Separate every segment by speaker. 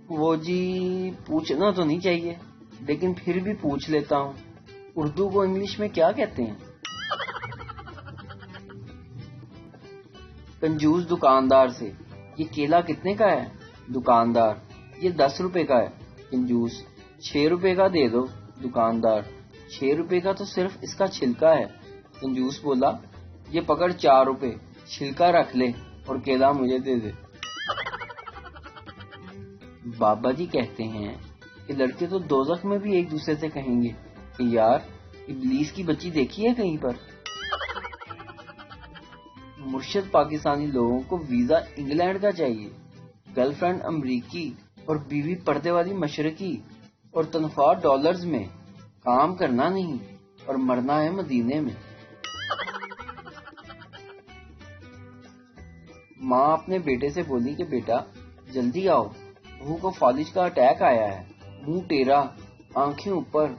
Speaker 1: وہ جی پوچھنا تو نہیں چاہیے لیکن پھر بھی پوچھ لیتا ہوں، اردو کو انگلش میں کیا کہتے ہیں؟ کنجوس دکاندار سے، یہ کیلا کتنے کا ہے؟ دکاندار: یہ 10 روپے کا ہے۔ کنجوس: 6 روپے کا دے دو۔ دکاندار: 6 روپے کا تو صرف اس کا چھلکا ہے۔ کنجوس بولا: یہ پکڑ 4 روپے، چھلکا رکھ لے اور کیلا مجھے دے دے۔ بابا جی کہتے ہیں کہ لڑکے تو دوزخ میں بھی ایک دوسرے سے کہیں گے کہ یار ابلیس کی بچی دیکھی ہے کہیں پر۔ مرشد پاکستانی لوگوں کو ویزا انگلینڈ کا چاہیے، گرل فرینڈ امریکی اور بیوی پردے والی مشرقی، اور تنخواہ ڈالرز میں، کام کرنا نہیں اور مرنا ہے مدینے میں۔ ماں اپنے بیٹے سے بولی کہ بیٹا جلدی آؤ، بہو کو فالج کا اٹیک آیا ہے، منہ ٹیڑھا، آنکھیں اوپر،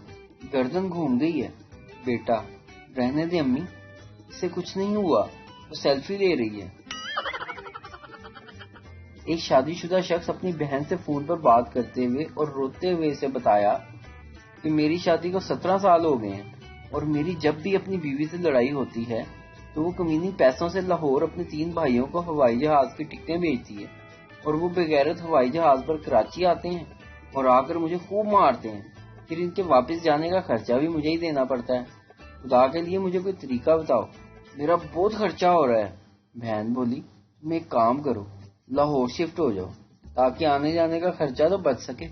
Speaker 1: گردن گھوم گئی ہے۔ بیٹا: رہنے دے امی، اسے کچھ نہیں ہوا، وہ سیلفی لے رہی ہے۔ ایک شادی شدہ شخص اپنی بہن سے فون پر بات کرتے ہوئے اور روتے ہوئے اسے بتایا کہ میری شادی کو 17 سال ہو گئے ہیں اور میری جب بھی اپنی بیوی سے لڑائی ہوتی ہے تو وہ کمینی پیسوں سے لاہور اپنے 3 بھائیوں کو ہوائی جہاز کی ٹکٹیں بھیجتی ہے اور وہ بغیرت ہوائی جہاز پر کراچی آتے ہیں اور آ کر مجھے خوب مارتے ہیں، پھر ان کے واپس جانے کا خرچہ بھی مجھے ہی دینا پڑتا ہے۔ خدا کے لیے مجھے کوئی طریقہ بتاؤ، میرا بہت خرچہ ہو رہا ہے۔ بہن بولی: تم ایک کام کرو، لاہور شفٹ ہو جاؤ تاکہ آنے جانے کا خرچہ تو بچ سکے۔